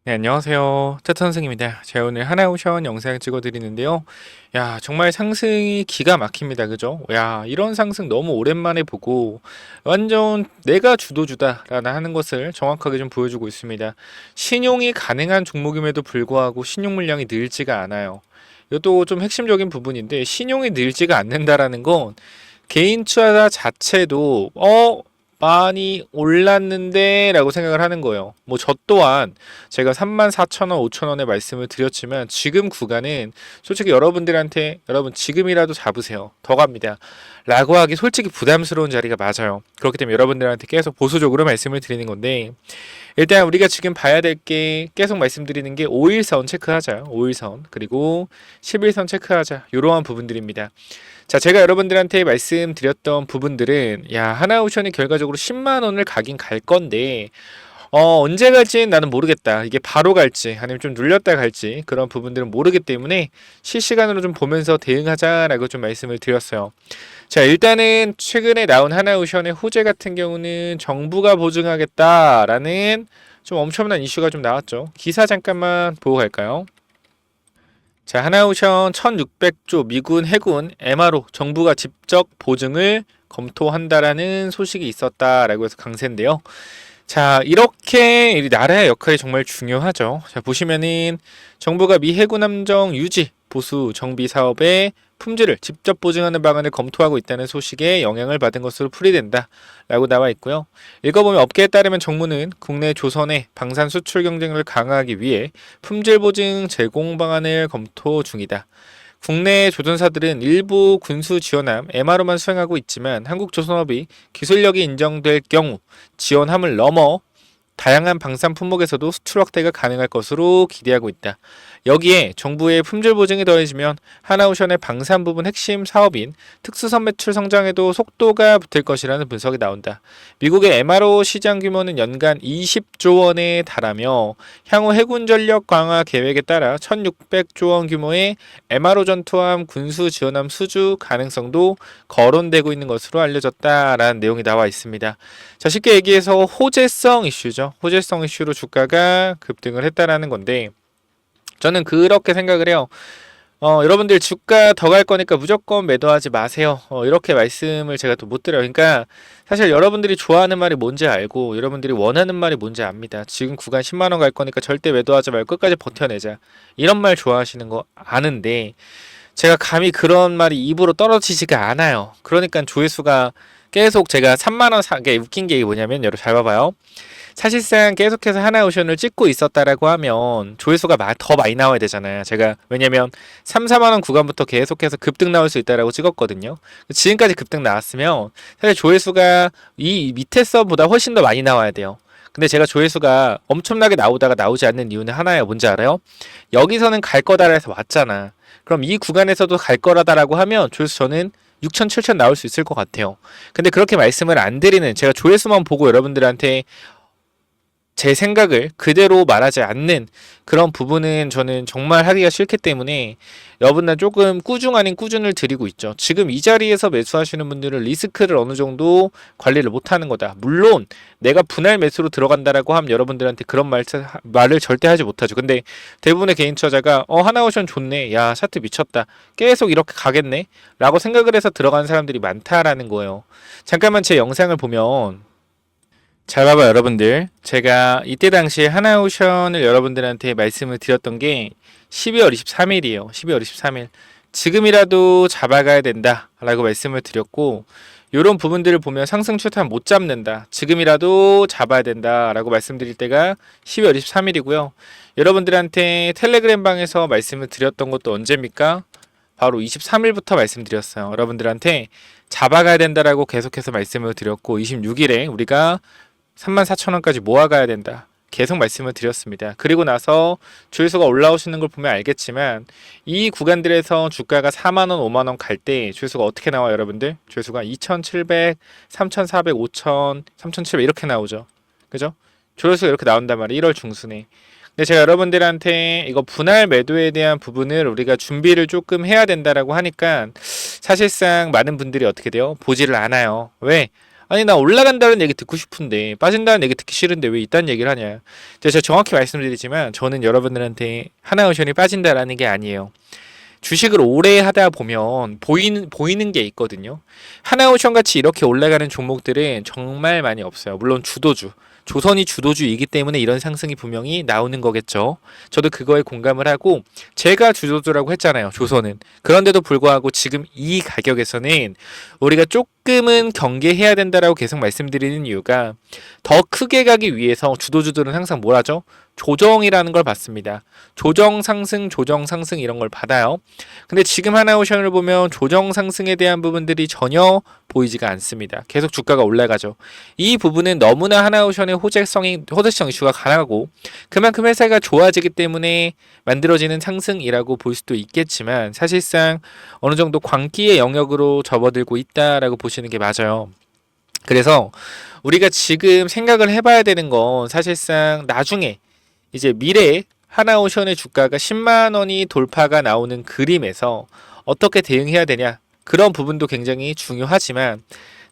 네, 안녕하세요. 짜트 선생입니다. 제가 오늘 하나오션 영상 찍어드리는데요. 야, 정말 상승이 기가 막힙니다. 그죠? 야, 이런 상승 너무 오랜만에 보고 완전 내가 주도주다라는 하는 것을 정확하게 좀 보여주고 있습니다. 신용이 가능한 종목임에도 불구하고 신용 물량이 늘지가 않아요. 이것도 좀 핵심적인 부분인데 신용이 늘지가 않는다라는 건 개인 투자 자체도 많이 올랐는데 라고 생각을 하는 거예요. 뭐 저 또한 제가 34,000원, 5,000원에 말씀을 드렸지만 지금 구간은 솔직히 여러분들한테 여러분 지금이라도 잡으세요. 더 갑니다. 라고 하기 솔직히 부담스러운 자리가 맞아요. 그렇기 때문에 여러분들한테 계속 보수적으로 말씀을 드리는 건데 일단 우리가 지금 봐야 될 게 계속 말씀드리는 게 5일선 체크하자. 5일선 그리고 11선 체크하자. 이러한 부분들입니다. 자, 제가 여러분들한테 말씀드렸던 부분들은 하나오션이 결과적으로 10만 원을 가긴 갈 건데 언제 갈지는 나는 모르겠다. 이게 바로 갈지 아니면 좀 눌렸다 갈지 그런 부분들은 모르기 때문에 실시간으로 좀 보면서 대응하자라고 좀 말씀을 드렸어요. 자, 일단은 최근에 나온 하나오션의 호재 같은 경우는 정부가 보증하겠다라는 좀 엄청난 이슈가 좀 나왔죠. 기사 잠깐만 보고 갈까요? 자, 하나오션 1600조 미군 해군 MRO 정부가 직접 보증을 검토한다라는 소식이 있었다라고 해서 강세인데요. 자, 이렇게 나라의 역할이 정말 중요하죠. 자, 보시면은 정부가 미 해군 함정 유지, 보수, 정비 사업의 품질을 직접 보증하는 방안을 검토하고 있다는 소식에 영향을 받은 것으로 풀이된다 라고 나와 있고요. 읽어보면 업계에 따르면 정부는 국내 조선의 방산 수출 경쟁을 강화하기 위해 품질 보증 제공 방안을 검토 중이다. 국내 조선사들은 일부 군수 지원함 MRO만 수행하고 있지만 한국조선업이 기술력이 인정될 경우 지원함을 넘어 다양한 방산 품목에서도 수출 확대가 가능할 것으로 기대하고 있다. 여기에 정부의 품질 보증이 더해지면 하나오션의 방산 부분 핵심 사업인 특수선 매출 성장에도 속도가 붙을 것이라는 분석이 나온다. 미국의 MRO 시장 규모는 연간 20조 원에 달하며 향후 해군 전력 강화 계획에 따라 1,600조 원 규모의 MRO 전투함 군수 지원함 수주 가능성도 거론되고 있는 것으로 알려졌다라는 내용이 나와 있습니다. 자, 쉽게 얘기해서 호재성 이슈죠. 호재성 이슈로 주가가 급등을 했다라는 건데 저는 그렇게 생각을 해요. 여러분들 주가 더 갈 거니까 무조건 매도하지 마세요. 이렇게 말씀을 제가 또 못 드려요. 그러니까 사실 여러분들이 좋아하는 말이 뭔지 알고 여러분들이 원하는 말이 뭔지 압니다. 지금 구간 10만 원 갈 거니까 절대 매도하지 말고 끝까지 버텨내자. 이런 말 좋아하시는 거 아는데 제가 감히 그런 말이 입으로 떨어지지가 않아요. 그러니까 조회수가 계속 제가 3만 원 게 웃긴 게 뭐냐면 여러분 잘 봐봐요. 사실상 계속해서 하나오션을 찍고 있었다라고 하면 조회수가 더 많이 나와야 되잖아요. 제가 왜냐면 3, 4만 원 구간부터 계속해서 급등 나올 수 있다라고 찍었거든요. 지금까지 급등 나왔으면 사실 조회수가 이 밑에 서보다 훨씬 더 많이 나와야 돼요. 근데 제가 조회수가 엄청나게 나오다가 나오지 않는 이유는 하나예요. 뭔지 알아요? 여기서는 갈 거다라 해서 왔잖아. 그럼 이 구간에서도 갈 거라다라고 하면 조회수 저는 6천, 7천 나올 수 있을 것 같아요. 근데 그렇게 말씀을 안 드리는 제가 조회수만 보고 여러분들한테 제 생각을 그대로 말하지 않는 그런 부분은 저는 정말 하기가 싫기 때문에 여러분들 조금 꾸중 아닌 꾸준을 드리고 있죠. 지금 이 자리에서 매수하시는 분들은 리스크를 어느 정도 관리를 못하는 거다. 물론 내가 분할 매수로 들어간다라고 하면 여러분들한테 그런 말을 절대 하지 못하죠. 근데 대부분의 개인 투자자가 하나오션 좋네. 야 차트 미쳤다. 계속 이렇게 가겠네. 라고 생각을 해서 들어가는 사람들이 많다라는 거예요. 잠깐만 제 영상을 보면 잘 봐봐요 여러분들. 제가 이때 당시에 하나오션을 여러분들한테 말씀을 드렸던 게 12월 23일이에요 12월 23일 지금이라도 잡아가야 된다 라고 말씀을 드렸고 이런 부분들을 보면 상승 추탄 못 잡는다 지금이라도 잡아야 된다 라고 말씀드릴 때가 12월 23일이고요 여러분들한테 텔레그램 방에서 말씀을 드렸던 것도 언제입니까? 바로 23일부터 말씀드렸어요. 여러분들한테 잡아가야 된다라고 계속해서 말씀을 드렸고 26일에 우리가 34,000원까지 모아가야 된다. 계속 말씀을 드렸습니다. 그리고 나서 조회수가 올라오시는 걸 보면 알겠지만 이 구간들에서 주가가 4만원, 5만원 갈 때 조회수가 어떻게 나와요 여러분들? 조회수가 2,700, 3,400, 5,000, 3,700 이렇게 나오죠. 그죠? 조회수가 이렇게 나온단 말이에요. 1월 중순에. 근데 제가 여러분들한테 이거 분할 매도에 대한 부분을 우리가 준비를 조금 해야 된다라고 하니까 사실상 많은 분들이 어떻게 돼요? 보지를 않아요. 왜? 아니 나 올라간다는 얘기 듣고 싶은데 빠진다는 얘기 듣기 싫은데 왜 이딴 얘기를 하냐. 제가 정확히 말씀드리지만 저는 여러분들한테 하나오션이 빠진다라는 게 아니에요. 주식을 오래 하다 보면 보이는 게 있거든요. 하나오션 같이 이렇게 올라가는 종목들은 정말 많이 없어요. 물론 주도주, 조선이 주도주이기 때문에 이런 상승이 분명히 나오는 거겠죠. 저도 그거에 공감을 하고 제가 주도주라고 했잖아요. 조선은. 그런데도 불구하고 지금 이 가격에서는 우리가 조금은 경계해야 된다라고 계속 말씀드리는 이유가 더 크게 가기 위해서 주도주들은 항상 뭘 하죠? 조정이라는 걸 받습니다. 조정 상승, 조정 상승 이런 걸 받아요. 근데 지금 하나오션을 보면 조정 상승에 대한 부분들이 전혀 보이지가 않습니다. 계속 주가가 올라가죠. 이 부분은 너무나 하나오션의 호재성 이슈가 강하고 그만큼 회사가 좋아지기 때문에 만들어지는 상승이라고 볼 수도 있겠지만 사실상 어느 정도 광기의 영역으로 접어들고 있다라고 보시는 게 맞아요. 그래서 우리가 지금 생각을 해봐야 되는 건 사실상 나중에 이제 미래에 하나오션의 주가가 10만 원이 돌파가 나오는 그림에서 어떻게 대응해야 되냐 그런 부분도 굉장히 중요하지만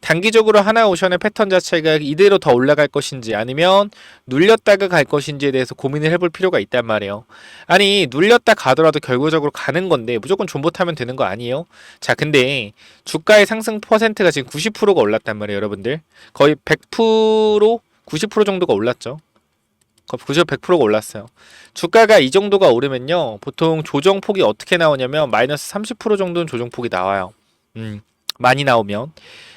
단기적으로 하나오션의 패턴 자체가 이대로 더 올라갈 것인지 아니면 눌렸다가 갈 것인지에 대해서 고민을 해볼 필요가 있단 말이에요. 아니 눌렸다 가더라도 결과적으로 가는 건데 무조건 존버 타면 되는 거 아니에요? 자 근데 주가의 상승 퍼센트가 지금 90%가 올랐단 말이에요 여러분들. 거의 100% 90% 정도가 올랐죠. 100%가 올랐어요. 주가가 이 정도가 오르면요. 보통 조정폭이 어떻게 나오냐면 마이너스 30% 정도는 조정폭이 나와요. 많이 나오면.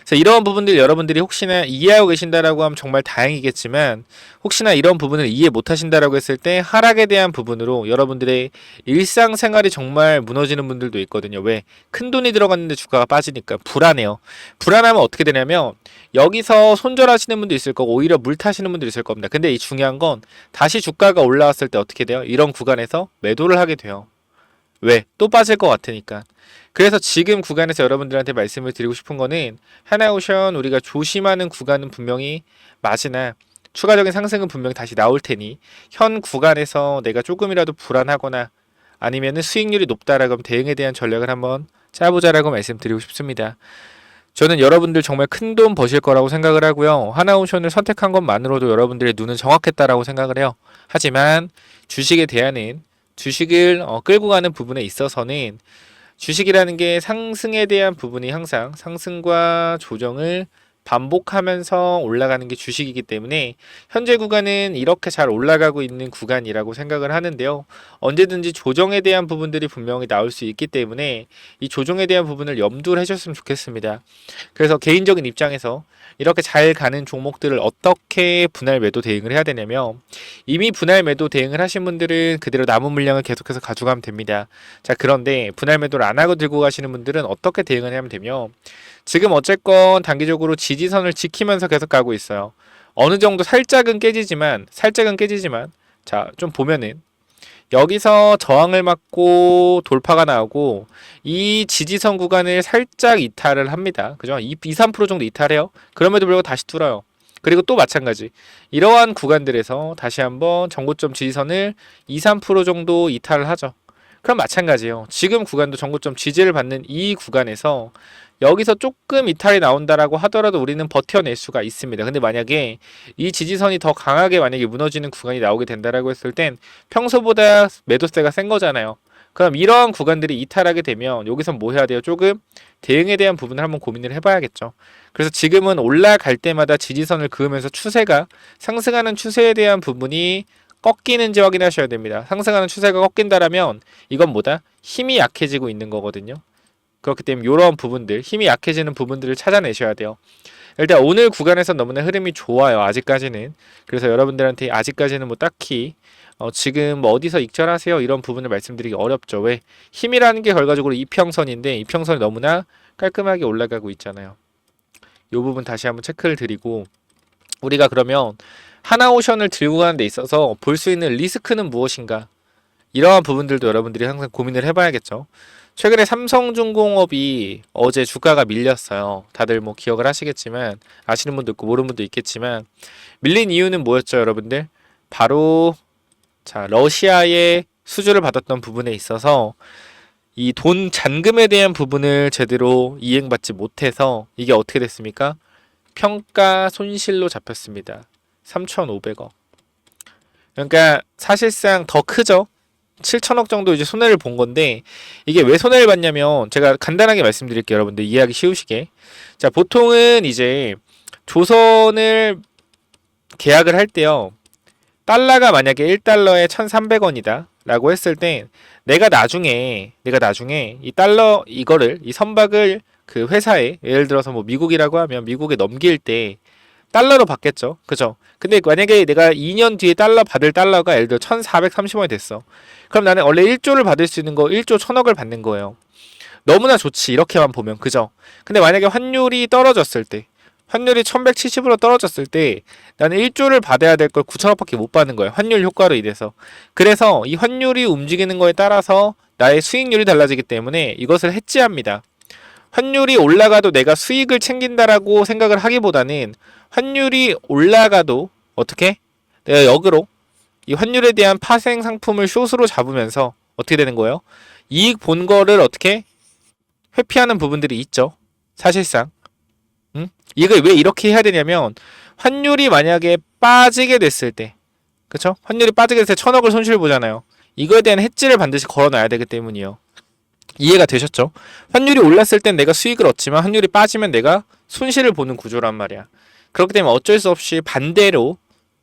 그래서 이런 부분들 여러분들이 혹시나 이해하고 계신다라고 하면 정말 다행이겠지만 혹시나 이런 부분을 이해 못 하신다라고 했을 때 하락에 대한 부분으로 여러분들의 일상생활이 정말 무너지는 분들도 있거든요. 왜? 큰돈이 들어갔는데 주가가 빠지니까 불안해요. 불안하면 어떻게 되냐면 여기서 손절하시는 분도 있을 거고 오히려 물 타시는 분도 있을 겁니다. 근데 이 중요한 건 다시 주가가 올라왔을 때 어떻게 돼요? 이런 구간에서 매도를 하게 돼요. 왜? 또 빠질 것 같으니까. 그래서 지금 구간에서 여러분들한테 말씀을 드리고 싶은 거는 하나오션 우리가 조심하는 구간은 분명히 맞으나 추가적인 상승은 분명히 다시 나올 테니 현 구간에서 내가 조금이라도 불안하거나 아니면은 수익률이 높다라고 하면 대응에 대한 전략을 한번 짜보자라고 말씀드리고 싶습니다. 저는 여러분들 정말 큰 돈 버실 거라고 생각을 하고요. 하나오션을 선택한 것만으로도 여러분들의 눈은 정확했다라고 생각을 해요. 하지만 주식에 대한은 주식을 끌고 가는 부분에 있어서는 주식이라는 게 상승에 대한 부분이 항상 상승과 조정을 반복하면서 올라가는 게 주식이기 때문에 현재 구간은 이렇게 잘 올라가고 있는 구간이라고 생각을 하는데요. 언제든지 조정에 대한 부분들이 분명히 나올 수 있기 때문에 이 조정에 대한 부분을 염두를 해줬으면 좋겠습니다. 그래서 개인적인 입장에서 이렇게 잘 가는 종목들을 어떻게 분할 매도 대응을 해야 되냐면 이미 분할 매도 대응을 하신 분들은 그대로 남은 물량을 계속해서 가져가면 됩니다. 자 그런데 분할 매도를 안 하고 들고 가시는 분들은 어떻게 대응을 하면 되며 지금 어쨌건 단기적으로 지지선을 지키면서 계속 가고 있어요. 어느 정도 살짝은 깨지지만 자 좀 보면은 여기서 저항을 맞고 돌파가 나오고 이 지지선 구간을 살짝 이탈을 합니다. 그죠? 3% 정도 이탈해요. 그럼에도 불구하고 다시 뚫어요. 그리고 또 마찬가지. 이러한 구간들에서 다시 한번 전고점 지지선을 3% 정도 이탈을 하죠. 그럼 마찬가지예요. 지금 구간도 전고점 지지를 받는 이 구간에서 여기서 조금 이탈이 나온다라고 하더라도 우리는 버텨낼 수가 있습니다. 근데 만약에 이 지지선이 더 강하게 만약에 무너지는 구간이 나오게 된다라고 했을 땐 평소보다 매도세가 센 거잖아요. 그럼 이러한 구간들이 이탈하게 되면 여기선 뭐 해야 돼요? 조금 대응에 대한 부분을 한번 고민을 해봐야겠죠. 그래서 지금은 올라갈 때마다 지지선을 그으면서 추세가 상승하는 추세에 대한 부분이 꺾이는지 확인하셔야 됩니다. 상승하는 추세가 꺾인다라면 이건 뭐다? 힘이 약해지고 있는 거거든요. 그렇기 때문에 이런 부분들, 힘이 약해지는 부분들을 찾아내셔야 돼요. 일단 오늘 구간에서 너무나 흐름이 좋아요. 아직까지는. 그래서 여러분들한테 아직까지는 뭐 딱히 지금 뭐 어디서 익절하세요 이런 부분을 말씀드리기 어렵죠. 왜? 힘이라는 게 결과적으로 이평선인데 이평선이 너무나 깔끔하게 올라가고 있잖아요. 이 부분 다시 한번 체크를 드리고 우리가 그러면 하나오션을 들고 가는 데 있어서 볼 수 있는 리스크는 무엇인가? 이러한 부분들도 여러분들이 항상 고민을 해봐야겠죠. 최근에 삼성중공업이 어제 주가가 밀렸어요. 다들 뭐 기억을 하시겠지만 아시는 분도 있고 모르는 분도 있겠지만 밀린 이유는 뭐였죠, 여러분들? 바로 자 러시아의 수주를 받았던 부분에 있어서 이 돈 잔금에 대한 부분을 제대로 이행받지 못해서 이게 어떻게 됐습니까? 평가 손실로 잡혔습니다. 3,500억. 그러니까 사실상 더 크죠. 7천억 정도 이제 손해를 본 건데, 이게 왜 손해를 봤냐면 제가 간단하게 말씀드릴게요. 여러분들 이해하기 쉬우시게. 자, 보통은 이제 조선을 계약을 할 때요. 달러가 만약에 1달러에 1,300원이다 라고 했을 때 내가 나중에 이 달러 이거를 이 선박을 그 회사에 예를 들어서 뭐 미국이라고 하면 미국에 넘길 때 달러로 받겠죠. 그죠? 근데 만약에 내가 2년 뒤에 달러 받을 달러가 예를 들어 1,430원이 됐어. 그럼 나는 원래 1조를 받을 수 있는 거 1조 1,000억을 받는 거예요. 너무나 좋지. 이렇게만 보면. 그죠? 근데 만약에 환율이 떨어졌을 때 환율이 1170으로 떨어졌을 때 나는 1조를 받아야 될 걸 9천억밖에 못 받는 거예요. 환율 효과로 인해서. 그래서 이 환율이 움직이는 거에 따라서 나의 수익률이 달라지기 때문에 이것을 해지합니다. 환율이 올라가도 내가 수익을 챙긴다라고 생각을 하기보다는 환율이 올라가도 어떻게? 내가 역으로 이 환율에 대한 파생 상품을 숏으로 잡으면서 어떻게 되는 거예요? 이익 본 거를 어떻게 회피하는 부분들이 있죠. 사실상. 이걸 왜 이렇게 해야 되냐면 환율이 만약에 빠지게 됐을 때, 그쵸? 환율이 빠지게 됐을 때 1,000억을 손실 보잖아요. 이거에 대한 해지를 반드시 걸어놔야 되기 때문이에요. 이해가 되셨죠? 환율이 올랐을 땐 내가 수익을 얻지만 환율이 빠지면 내가 손실을 보는 구조란 말이야. 그렇기 때문에 어쩔 수 없이 반대로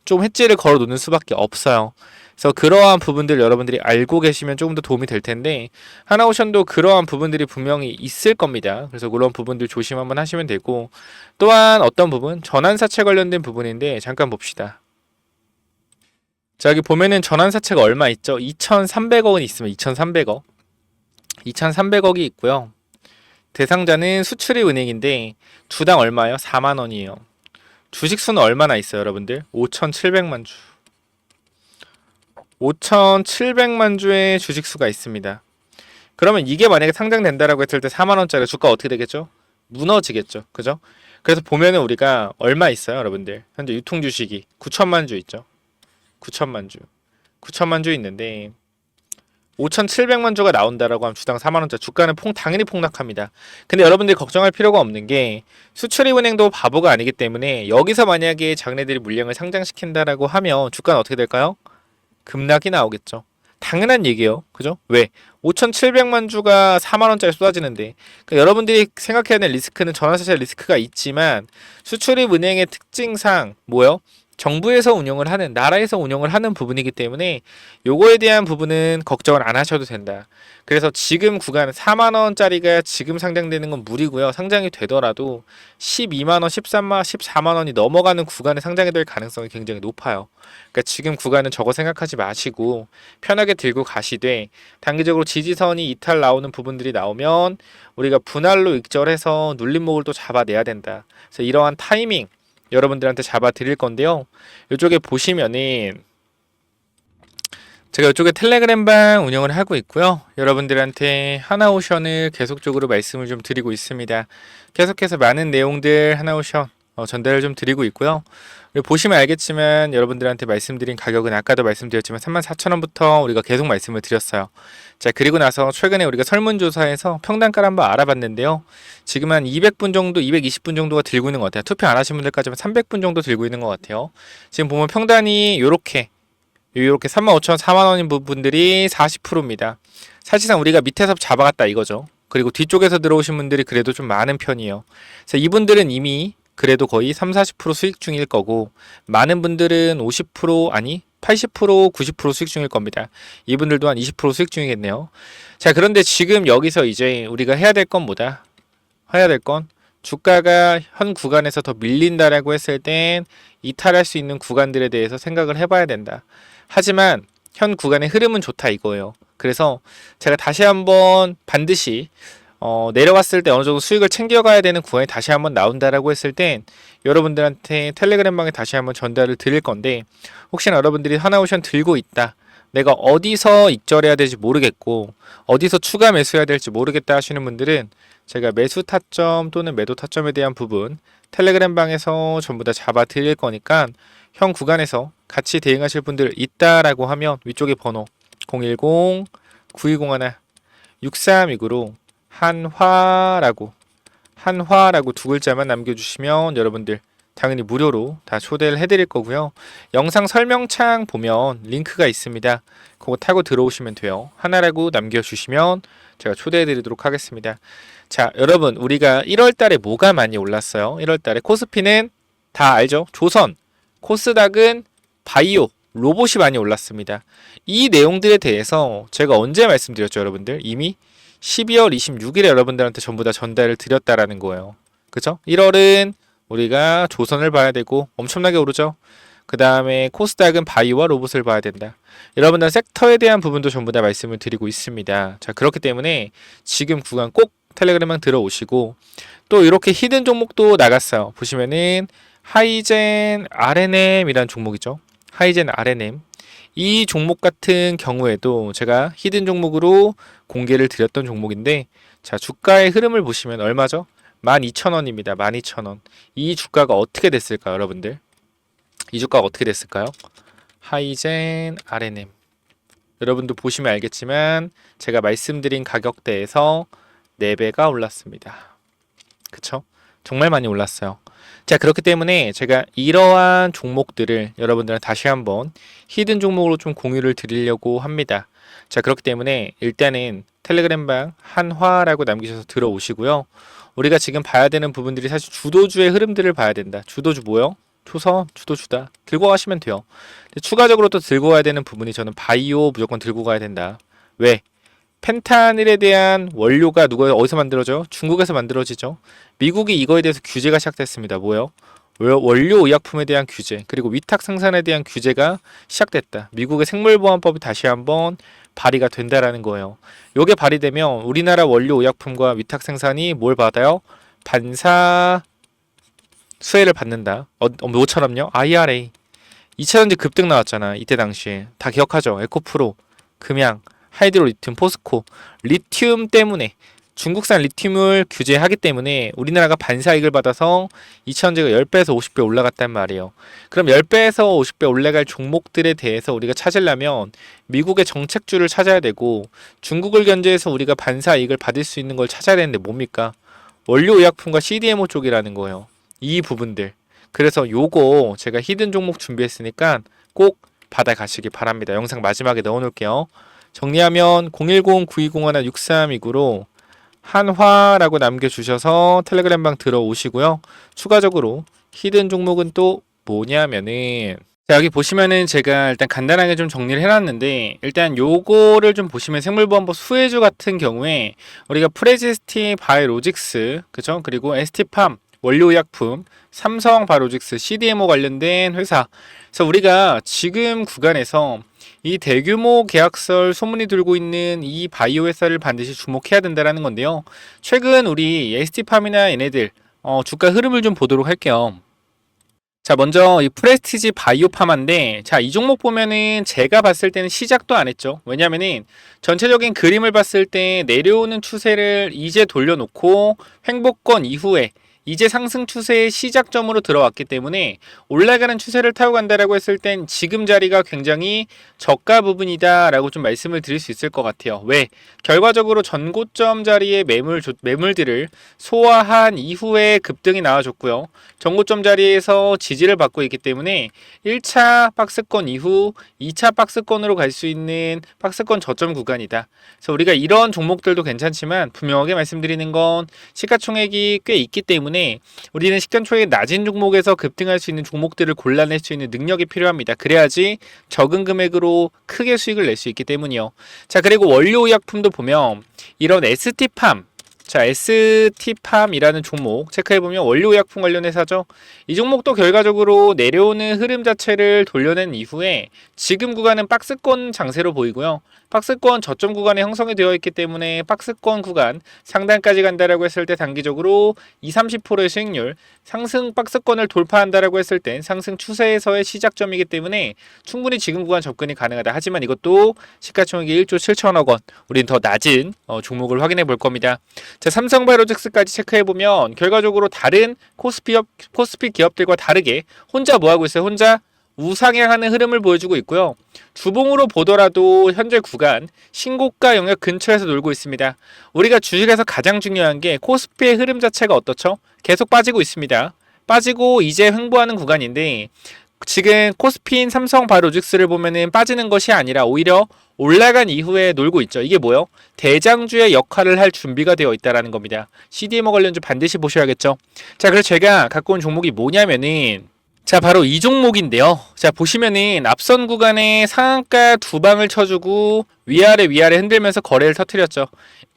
좀 해지를 걸어 놓는 수밖에 없어요. 그래서 그러한 부분들 여러분들이 알고 계시면 조금 더 도움이 될 텐데, 하나오션도 그러한 부분들이 분명히 있을 겁니다. 그래서 그런 부분들 조심 한번 하시면 되고, 또한 어떤 부분? 전환사채 관련된 부분인데 잠깐 봅시다. 자, 여기 보면은 전환사채가 얼마 있죠? 2,300억 원이 있으면 2,300억. 2,300억이 있고요. 대상자는 수출입 은행인데 주당 얼마예요? 4만 원이에요. 주식 수는 얼마나 있어요, 여러분들? 5,700만 주. 5,700만 주의 주식 수가 있습니다. 그러면 이게 만약에 상장된다라고 했을 때 4만 원짜리 주가 어떻게 되겠죠? 무너지겠죠. 그죠? 그래서 보면은 우리가 얼마 있어요, 여러분들? 현재 유통 주식이 9천만 주 있죠. 9천만 주. 9천만 주 있는데 5,700만 주가 나온다라고 하면 주당 4만 원짜리 주가는 당연히 폭락합니다. 근데 여러분들이 걱정할 필요가 없는 게 수출입은행도 바보가 아니기 때문에 여기서 만약에 자기네들이 물량을 상장시킨다라고 하면 주가는 어떻게 될까요? 급락이 나오겠죠. 당연한 얘기예요. 그죠? 왜? 5,700만 주가 4만 원짜리 쏟아지는데, 그러니까 여러분들이 생각해야 되는 리스크는 전환사채 리스크가 있지만 수출입은행의 특징상 뭐요? 정부에서 운영을 하는, 나라에서 운영을 하는 부분이기 때문에 요거에 대한 부분은 걱정을 안 하셔도 된다. 그래서 지금 구간 4만 원짜리가 지금 상장되는 건 무리고요. 상장이 되더라도 12만 원, 13만, 14만 원이 넘어가는 구간에 상장이 될 가능성이 굉장히 높아요. 그러니까 지금 구간은 저거 생각하지 마시고 편하게 들고 가시되, 단기적으로 지지선이 이탈 나오는 부분들이 나오면 우리가 분할로 익절해서 눌림목을 또 잡아내야 된다. 그래서 이러한 타이밍 여러분들한테 잡아 드릴 건데요. 이쪽에 보시면은 제가 이쪽에 텔레그램방 운영을 하고 있고요. 여러분들한테 하나오션을 계속적으로 말씀을 좀 드리고 있습니다. 계속해서 많은 내용들 하나오션 전달을 좀 드리고 있고요. 보시면 알겠지만 여러분들한테 말씀드린 가격은 아까도 말씀드렸지만 34,000원부터 우리가 계속 말씀을 드렸어요. 자, 그리고 나서 최근에 우리가 설문조사에서 평단가를 한번 알아봤는데요. 지금 한 200분 정도, 220분 정도가 들고 있는 것 같아요. 투표 안 하신 분들까지만 300분 정도 들고 있는 것 같아요. 지금 보면 평단이 요렇게 35,000원, 4만 원인 부분들이 40%입니다. 사실상 우리가 밑에서 잡아갔다 이거죠. 그리고 뒤쪽에서 들어오신 분들이 그래도 좀 많은 편이에요. 그래서 이분들은 이미 그래도 거의 30-40% 수익 중일 거고, 많은 분들은 50% 아니 80% 90% 수익 중일 겁니다. 이분들도 한 20% 수익 중이겠네요. 자, 그런데 지금 여기서 이제 우리가 해야 될 건 뭐다? 해야 될 건 주가가 현 구간에서 더 밀린다라고 했을 땐 이탈할 수 있는 구간들에 대해서 생각을 해봐야 된다. 하지만 현 구간의 흐름은 좋다 이거예요. 그래서 제가 다시 한번 반드시 내려왔을 때 어느 정도 수익을 챙겨가야 되는 구간이 다시 한번 나온다라고 했을 땐 여러분들한테 텔레그램방에 다시 한번 전달을 드릴 건데, 혹시나 여러분들이 하나오션 들고 있다, 내가 어디서 익절해야 될지 모르겠고 어디서 추가 매수해야 될지 모르겠다 하시는 분들은 제가 매수 타점 또는 매도 타점에 대한 부분 텔레그램방에서 전부 다 잡아 드릴 거니까 현 구간에서 같이 대응하실 분들 있다라고 하면 위쪽에 번호 010-9201-6329로 한화라고 한화라고 두 글자만 남겨주시면 여러분들 당연히 무료로 다 초대를 해드릴 거고요. 영상 설명창 보면 링크가 있습니다. 그거 타고 들어오시면 돼요. 하나라고 남겨주시면 제가 초대해드리도록 하겠습니다. 자, 여러분 우리가 1월달에 뭐가 많이 올랐어요? 1월달에 코스피는 다 알죠? 조선, 코스닥은 바이오, 로봇이 많이 올랐습니다. 이 내용들에 대해서 제가 언제 말씀드렸죠, 여러분들? 이미 12월 26일에 여러분들한테 전부 다 전달을 드렸다라는 거예요. 그죠? 1월은 우리가 조선을 봐야 되고 엄청나게 오르죠. 그 다음에 코스닥은 바이오와 로봇을 봐야 된다. 여러분들 섹터에 대한 부분도 전부 다 말씀을 드리고 있습니다. 자, 그렇기 때문에 지금 구간 꼭 텔레그램만 들어오시고 또 이렇게 히든 종목도 나갔어요. 보시면은 하이젠 RNM이라는 종목이죠. 하이젠 RNM. 이 종목 같은 경우에도 제가 히든 종목으로 공개를 드렸던 종목인데, 자, 주가의 흐름을 보시면 얼마죠? 12,000원입니다. 12,000원. 이 주가가 어떻게 됐을까요, 여러분들? 이 주가가 어떻게 됐을까요? 하이젠 RNM. 여러분도 보시면 알겠지만 제가 말씀드린 가격대에서 4배가 올랐습니다. 그쵸? 정말 많이 올랐어요. 자, 그렇기 때문에 제가 이러한 종목들을 여러분들은 다시 한번 히든 종목으로 좀 공유를 드리려고 합니다. 자, 그렇기 때문에 일단은 텔레그램방 한화라고 남기셔서 들어오시고요. 우리가 지금 봐야 되는 부분들이 사실 주도주의 흐름들을 봐야 된다. 주도주 뭐요? 초선, 주도주다. 들고 가시면 돼요. 추가적으로 또 들고 가야 되는 부분이 저는 바이오 무조건 들고 가야 된다. 왜? 펜타닐에 대한 원료가 어디서 만들어져요? 중국에서 만들어지죠. 미국이 이거에 대해서 규제가 시작됐습니다. 뭐요? 원료 의약품에 대한 규제, 그리고 위탁 생산에 대한 규제가 시작됐다. 미국의 생물보안법이 다시 한번 발의가 된다라는 거예요. 요게 발의되면 우리나라 원료 의약품과 위탁 생산이 뭘 받아요? 반사 수혜를 받는다. 뭐처럼요? IRA. 2차전지 급등 나왔잖아. 이때 당시에. 다 기억하죠? 에코프로, 금양, 하이드로리튬, 포스코. 리튬 때문에 중국산 리튬을 규제하기 때문에 우리나라가 반사이익을 받아서 2차전지가 10배에서 50배 올라갔단 말이에요. 그럼 10배에서 50배 올라갈 종목들에 대해서 우리가 찾으려면 미국의 정책주를 찾아야 되고 중국을 견제해서 우리가 반사이익을 받을 수 있는 걸 찾아야 되는데 뭡니까? 원료의약품과 CDMO 쪽이라는 거예요. 이 부분들. 그래서 요거 제가 히든 종목 준비했으니까 꼭 받아가시기 바랍니다. 영상 마지막에 넣어놓을게요. 정리하면 010-9201-6329로 한화라고 남겨주셔서 텔레그램방 들어오시고요. 추가적으로 히든 종목은 또 뭐냐면은, 자, 여기 보시면은 제가 일단 간단하게 좀 정리를 해놨는데, 일단 요거를 좀 보시면 생물보안법 수혜주 같은 경우에 우리가 프레지스티 바이오로직스, 그죠? 그리고 ST팜 원료의약품, 삼성 바이오로직스, CDMO 관련된 회사. 그래서 우리가 지금 구간에서 이 대규모 계약설 소문이 돌고 있는 이 바이오 회사를 반드시 주목해야 된다는 건데요. 최근 우리 ST팜이나 얘네들 주가 흐름을 좀 보도록 할게요. 자, 먼저 이 프레스티지 바이오파마인데, 자, 이 종목 보면은 제가 봤을 때는 시작도 안 했죠. 왜냐면은 전체적인 그림을 봤을 때 내려오는 추세를 이제 돌려놓고 횡보권 이후에 이제 상승 추세의 시작점으로 들어왔기 때문에 올라가는 추세를 타고 간다라고 했을 땐 지금 자리가 굉장히 저가 부분이다라고 좀 말씀을 드릴 수 있을 것 같아요. 왜? 결과적으로 전고점 자리의 매물들을 소화한 이후에 급등이 나와줬고요. 전고점 자리에서 지지를 받고 있기 때문에 1차 박스권 이후 2차 박스권으로 갈 수 있는 박스권 저점 구간이다. 그래서 우리가 이런 종목들도 괜찮지만 분명하게 말씀드리는 건 시가총액이 꽤 있기 때문에 우리는 시가총액이 낮은 종목에서 급등할 수 있는 종목들을 골라낼 수 있는 능력이 필요합니다. 그래야지 적은 금액으로 크게 수익을 낼 수 있기 때문이요. 자, 그리고 원료의약품도 보면 이런 ST팜, 자, ST팜이라는 종목 체크해보면 원료의약품 관련 회사죠. 이 종목도 결과적으로 내려오는 흐름 자체를 돌려낸 이후에 지금 구간은 박스권 장세로 보이고요. 박스권 저점 구간에 형성이 되어 있기 때문에 박스권 구간 상단까지 간다라고 했을 때 단기적으로 20-30%의 수익률, 상승 박스권을 돌파한다라고 했을 때 상승 추세에서의 시작점이기 때문에 충분히 지금 구간 접근이 가능하다. 하지만 이것도 시가총액이 1조 7천억 원, 우린 더 낮은 종목을 확인해 볼 겁니다. 자, 삼성바이오로직스까지 체크해보면 결과적으로 다른 코스피 기업들과 다르게 혼자 뭐하고 있어요? 혼자 우상향하는 흐름을 보여주고 있고요. 주봉으로 보더라도 현재 구간 신고가 영역 근처에서 놀고 있습니다. 우리가 주식에서 가장 중요한 게 코스피의 흐름 자체가 어떻죠? 계속 빠지고 있습니다. 빠지고 이제 횡보하는 구간인데 지금 코스피인 삼성바이오로직스를 보면은 빠지는 것이 아니라 오히려 올라간 이후에 놀고 있죠. 이게 뭐요? 대장주의 역할을 할 준비가 되어 있다는 겁니다. CDMO 관련주 반드시 보셔야겠죠. 자, 그래서 제가 갖고 온 종목이 뭐냐면은 자, 바로 이 종목인데요. 자, 보시면은 앞선 구간에 상한가 두 방을 쳐주고 위아래 흔들면서 거래를 터뜨렸죠.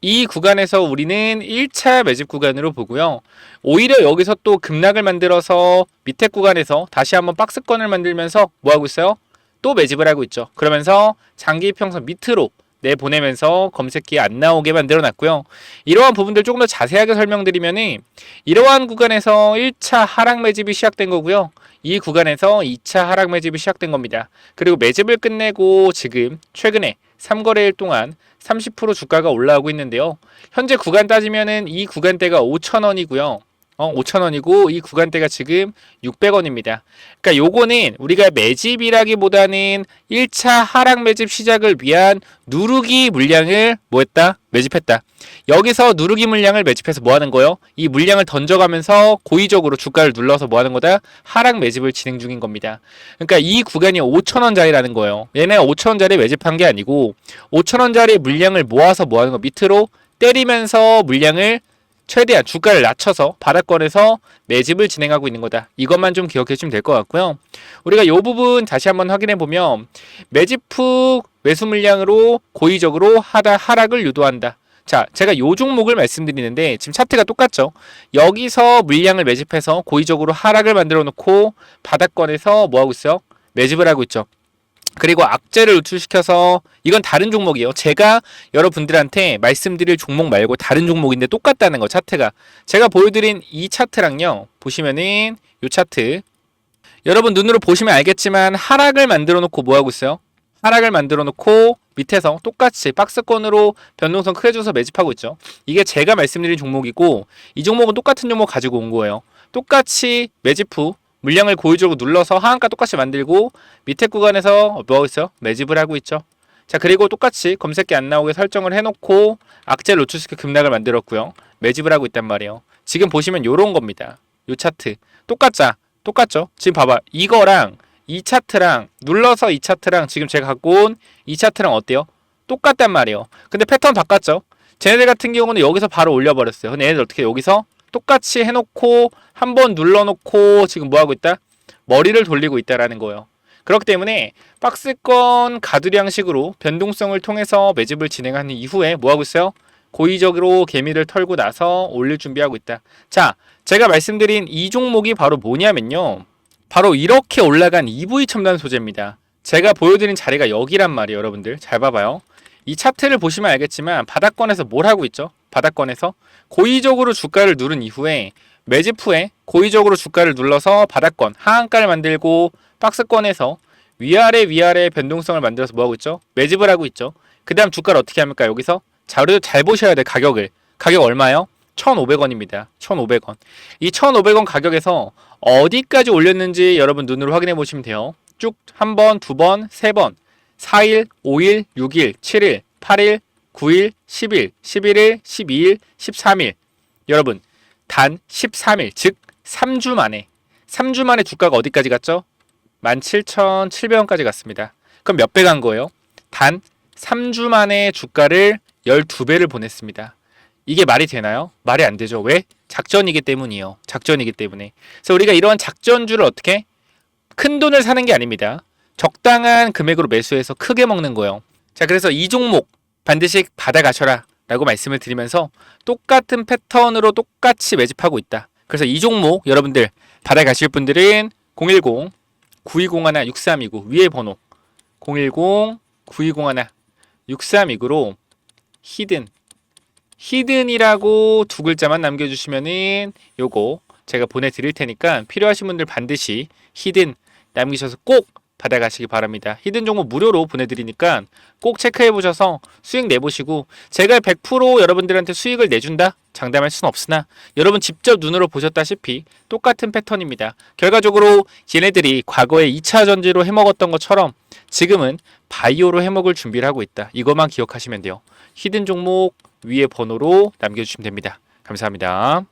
이 구간에서 우리는 1차 매집 구간으로 보고요. 오히려 여기서 또 급락을 만들어서 밑에 구간에서 다시 한번 박스권을 만들면서 뭐 하고 있어요? 또 매집을 하고 있죠. 그러면서 장기 평선 밑으로 내보내면서 검색기에 안 나오게 만들어 놨고요. 이러한 부분들 조금 더 자세하게 설명드리면은 이러한 구간에서 1차 하락 매집이 시작된 거고요. 이 구간에서 2차 하락 매집이 시작된 겁니다. 그리고 매집을 끝내고 지금 최근에 3거래일 동안 30% 주가가 올라오고 있는데요. 현재 구간 따지면은 이 구간대가 5,000원이고요. 5,000원이고 이 구간대가 지금 600원입니다. 그러니까 요거는 우리가 매집이라기보다는 1차 하락 매집 시작을 위한 누르기 물량을 뭐 했다? 매집했다. 여기서 누르기 물량을 매집해서 뭐 하는 거예요? 이 물량을 던져가면서 고의적으로 주가를 눌러서 뭐 하는 거다? 하락 매집을 진행 중인 겁니다. 그러니까 이 구간이 5,000원짜리라는 거예요. 얘네가 5,000원짜리 매집한 게 아니고 5,000원짜리 물량을 모아서 뭐 하는 거? 밑으로 때리면서 물량을 최대한 주가를 낮춰서 바닥권에서 매집을 진행하고 있는 거다. 이것만 좀 기억해 주시면 될 것 같고요. 우리가 이 부분 다시 한번 확인해 보면 매집 후 매수 물량으로 고의적으로 하락을 유도한다. 자, 제가 요 종목을 말씀드리는데 지금 차트가 똑같죠. 여기서 물량을 매집해서 고의적으로 하락을 만들어 놓고 바닥권에서 뭐 하고 있어요? 매집을 하고 있죠. 그리고 악재를 노출시켜서 이건 다른 종목이에요. 제가 여러분들한테 말씀드릴 종목 말고 다른 종목인데 똑같다는 거 차트가. 제가 보여드린 이 차트랑요. 보시면은 이 차트. 여러분 눈으로 보시면 알겠지만 하락을 만들어 놓고 뭐 하고 있어요? 하락을 만들어 놓고 밑에서 똑같이 박스권으로 변동성 크게 줘서 매집하고 있죠. 이게 제가 말씀드린 종목이고 이 종목은 똑같은 종목 가지고 온 거예요. 똑같이 매집 후 물량을 고의적으로 눌러서 하한가 똑같이 만들고 밑에 구간에서 뭐 하고 있어요? 매집을 하고 있죠. 자, 그리고 똑같이 검색기 안 나오게 설정을 해놓고 악재를 노출시켜 급락을 만들었고요. 매집을 하고 있단 말이에요. 지금 보시면 요런 겁니다. 요 차트 똑같죠? 지금 봐봐. 이거랑 이 차트랑 눌러서 이 차트랑 지금 제가 갖고 온 이 차트랑 어때요? 똑같단 말이에요. 근데 패턴 바꿨죠? 쟤네들 같은 경우는 여기서 바로 올려버렸어요. 근데 얘네들 어떻게 여기서 똑같이 해놓고 한번 눌러놓고 지금 뭐하고 있다? 머리를 돌리고 있다라는 거예요. 그렇기 때문에 박스권 가두량식으로 변동성을 통해서 매집을 진행한 이후에 뭐하고 있어요? 고의적으로 개미를 털고 나서 올릴 준비하고 있다. 자, 제가 말씀드린 이 종목이 바로 뭐냐면요. 바로 이렇게 올라간 EV 첨단 소재입니다. 제가 보여드린 자리가 여기란 말이에요. 여러분들 잘 봐봐요. 이 차트를 보시면 알겠지만 바닥권에서 뭘 하고 있죠? 바닥권에서 고의적으로 주가를 누른 이후에 매집 후에 고의적으로 주가를 눌러서 바닥권 하한가를 만들고 박스권에서 위아래 변동성을 만들어서 뭐하고 있죠? 매집을 하고 있죠. 그 다음 주가를 어떻게 합니까? 여기서 자료 잘 보셔야 돼. 가격 얼마요? 1,500원입니다. 1,500원. 이 1,500원 가격에서 어디까지 올렸는지 여러분 눈으로 확인해 보시면 돼요. 쭉 한 번, 두 번, 세 번, 4일, 5일, 6일, 7일, 8일, 9일, 10일, 11일, 12일, 13일. 여러분, 단 13일, 즉 3주 만에 주가가 어디까지 갔죠? 17,700원까지 갔습니다. 그럼 몇 배 간 거예요? 단 3주 만에 주가를 12배를 보냈습니다. 이게 말이 되나요? 말이 안 되죠. 왜? 작전이기 때문이에요. 작전이기 때문에. 그래서 우리가 이러한 작전주를 어떻게? 큰 돈을 사는 게 아닙니다. 적당한 금액으로 매수해서 크게 먹는 거예요. 자, 그래서 이 종목 반드시 받아가셔라 라고 말씀을 드리면서 똑같은 패턴으로 똑같이 매집하고 있다. 그래서 이 종목 여러분들 받아가실 분들은 010-9201-6329 위에 번호 010-9201-6329로 히든이라고 두 글자만 남겨주시면은 요거 제가 보내드릴 테니까 필요하신 분들 반드시 히든 남기셔서 꼭 받아가시기 바랍니다. 히든 종목 무료로 보내드리니까 꼭 체크해보셔서 수익 내보시고, 제가 100% 여러분들한테 수익을 내준다? 장담할 수는 없으나 여러분 직접 눈으로 보셨다시피 똑같은 패턴입니다. 결과적으로 얘네들이 과거에 2차 전지로 해먹었던 것처럼 지금은 바이오로 해먹을 준비를 하고 있다. 이것만 기억하시면 돼요. 히든 종목 위에 번호로 남겨주시면 됩니다. 감사합니다.